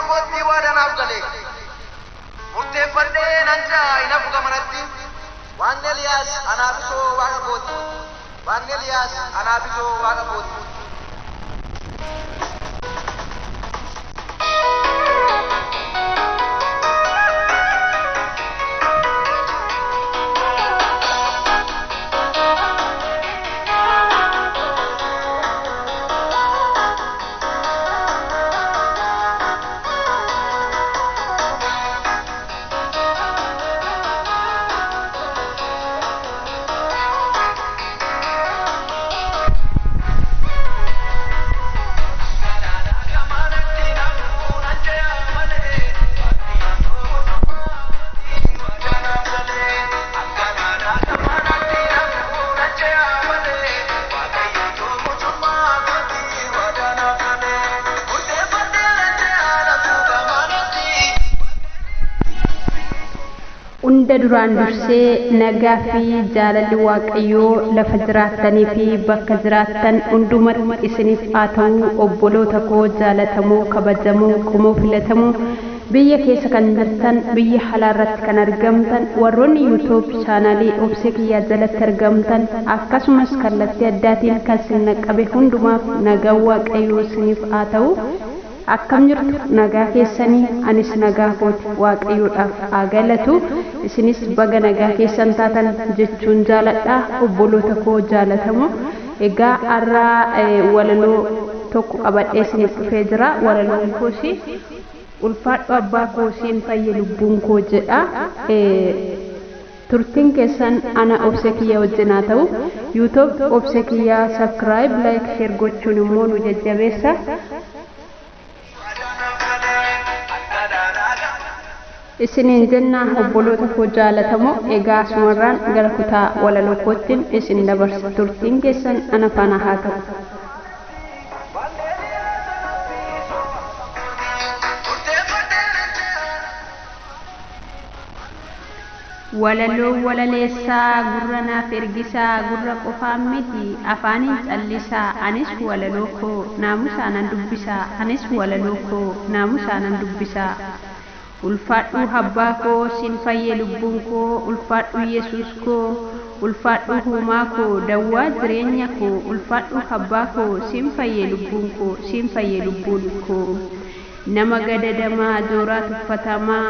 kooti waadaan afgalee murteeffadhee nan jaa inafu gamanatti waan Eliyaas anaafisoo waaqa kooti waan Eliyaas anaafisoo waaqa kooti. Unda duraan dursee nagaa fi jaalalli waaqayyoo lafa jiraattanii fi bakka jiraattan hundumatti isiniif haa ta'u. Obboloota koo jaalatamoo kabajamoo kumoo filatamoo biyya keessa kan jirtan biyya halaarratti kan argamtan warroonni YouTube chaanalii obsee kiyyaa jalatti argamtan akkasumas kallattii addaatiin kan isin qabe hundumaaf nagaa waaqayyoo isiniif haa ta'u. Akkam jirtu nagaa keessanii anis nagaa kooti waaqayyoodhaaf haa galatu. Isinis baga nagaa keessan taatan jechuun jaaladha. Obboloota koo jaalatamoo egaa har'aa walaloo tokko qabadhee isiniif dhufee jira. Walaloon koosii ulfaadhu abbaa koosiin fayye lubbuun koo jedha. Turtiin keessan ana obsee kiyyaa wajjin haa ta'u. YouTube obsee kiyyaa subscribe like share gochuun immoo nu jajjabeessa. Isiniin jenna obboloota koo jaalatamoo egaa asumarraan gara kutaa walaloo kootiin isin dabarsa. Turtiin keessan ana faana haa ta'u. Walaloo walaleessaa gurra naaf ergisaa gurra qofaan miti afaaniin callisaa anis walaloo koo naamusaanan dubbisaa anis walaloo koo naamusaanan dubbisaa. Ulfaadhu abbaa koo siin fayye lubbuun koo ulfaadhu Yesuus koo ulfaadhu huumaa koo dawwaa jireenya koo ulfaadhu abbaa koo siin fayye lubbuun koo siin fayye lubbuun koo. Nama gadadamaa jooraa tuffatamaa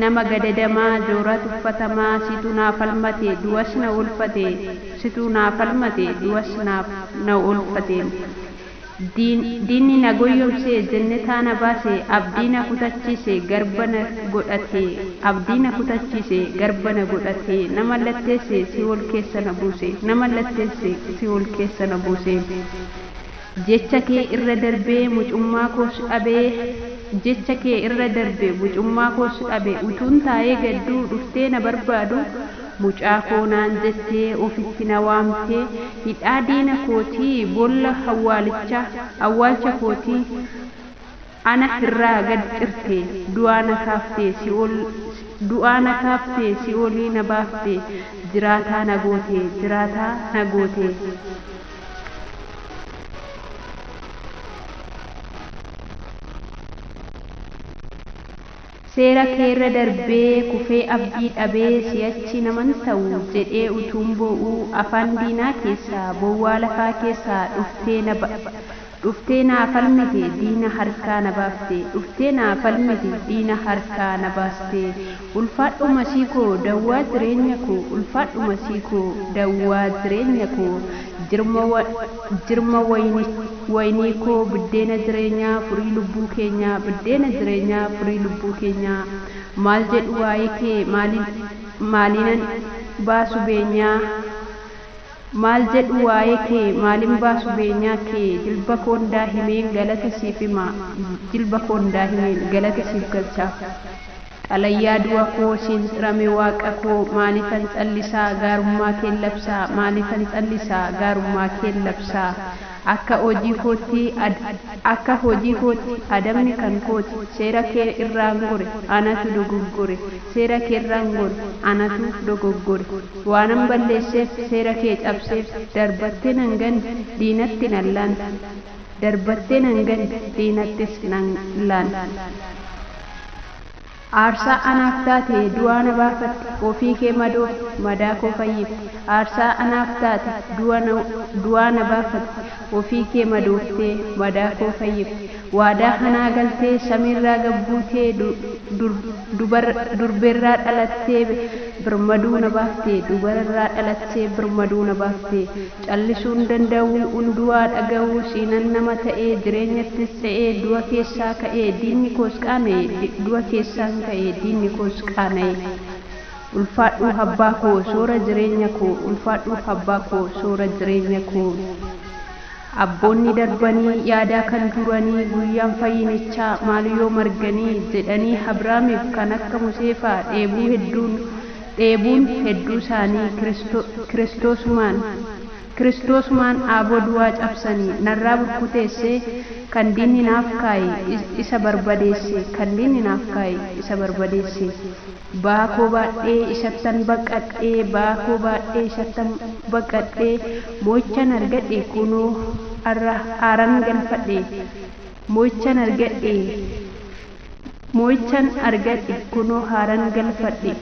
nama gadadamaa jooraa tuffatamaa situ naaf falmate du'as na oolfate situ naaf falmate du'as na oolfate. Diinni na goyyomsee jannataa na baase abdii na kutachiise garba na godhate abdii na kutachiise garba na godhate nama latteesse si ol keessa na buuse nama latteesse si ol keessa na buuse. Jecha kee irra darbee mucummaa koos dhabee jecha kee irra darbee mucummaa koos dhabee utuun taa'ee gadduu dhuftee na barbaadu. Mucaa koo naan jettee ofitti na waamtee hidhaa diina kootii boolla awwaalcha kootii ana irraa gad cirte du'aa na kaaftee si'oolii na baaftee jiraataa na goote. Seera keerra darbee kufee abdii dhabee si'achi naman ta'u jedhee utuun bo'uu afaan diinaa keessaa bowwaa lafaa keessaa dhuftee naa falmite diina harkaa na baafte dhuftee naa falmite diina harkaa na baaste. Ulfaadhu masiikoo dawwaa jireenya koo ulfaadhu masiikoo dawwaa jireenya koo jirma waynii koo biddeena jireenyaa furii lubbuu keenyaa biddeena jireenyaa furii lubbuu keenyaa. Maal jedhu waa'ee kee maaliinan baasu beenyaa maal jedhu waa'ee kee maaliin baasu beenyaa kee jilba koondaa himeen galata siif hima jilba koondaa himeen galata siif galcha. Dhalayyaa du'a koo siin xirame waaqa koo maalifan callisaa gaarummaa kee labsaa maalifan callisaa gaarummaa kee labsaa. Akka hojii kootti adamni kan kooti seera kee irraan gore anatu dogoggore seera kee irraan gore anatu dogoggore. Waanan balleesseef seera kee cabseef darbattee nan gandi diinatti nan laanta darbattee nan gandi diinattis nan laanta. aarsaa anaaf taate du'aa na baafatte ofii kee madaa koo fayyifte aarsaa anaaf taate du'aa na baafatte ofii kee madooftee madaa koo fayyifte waadaa kanaa galtee samiirraa gabbuutee durberraa dhalattee birmaduu na baaftee dubararraa dhalattee birmaduu na baaftee callisuun danda'uu hundumaa dhaga'uu siinan nama ta'ee jireenyattis ta'ee du'a keessaa ka'ee diinni koos qaana'e du'a keessaan ka'ee diinni koos qaana'e ulfaadhu abbaa koo soora jireenya koo ulfaadhu abbaa koo soora jireenya koo abboonni darbanii yaadaa kan turanii guyyaan fayyinichaa maaliyyoo marganii jedhanii Abrahaamiif kan akka Museefaa dheebuun hedduu isaanii Kiristoosumaan aaboo du'aa cabsanii narraa burkuteessee kan diinni naaf kaa'e isa barbadeesse kan diinni naaf kaa'e isa barbadeesse baakoo baadhee isattan baqadhee baakoo baadhee isattan baqadhee mo'ichan argadhe kunoo aaran galfadhe mo'ichan argadhe kunoo aaran galfadhe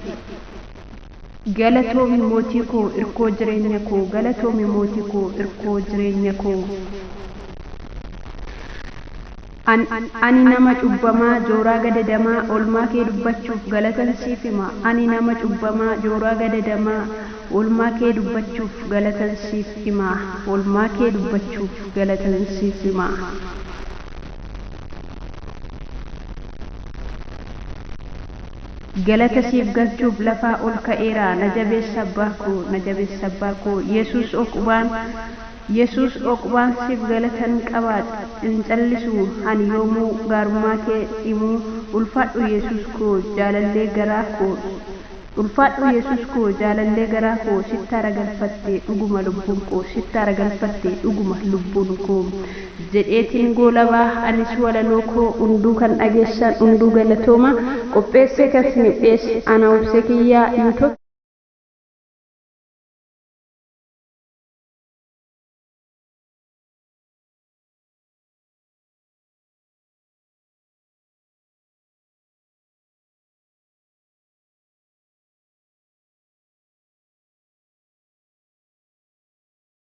galatoomi mootii koo irkoo jireenya koo galatoomi mootii koo irkoo jireenya koo ani nama cubbamaa jooraa gadadamaa oolmaa kee dubbachuuf galatan siif hima ani nama cubbamaa jooraa gadadamaa oolmaa kee dubbachuuf galatan siif hima oolmaa kee dubbachuuf galatan siif hima galata siif galchuuf lafaa ol ka'eera na jabeessa abbaa koo Yesuus oqbaan siif galatan qabaadha hin callisu ani yoomuu gaarummaa kee himuu ulfaadhu Yesuus koo jaalallee garaa koo sittaara galfatte dhuguma lubbuun koo sittaara galfatte dhuguma lubbuun koo jedheetiin goolabaa anis walaloo koo hunduu kan dhageessan hunduu galatooma qopheessee kan sinipheesse ana obse kiyyaa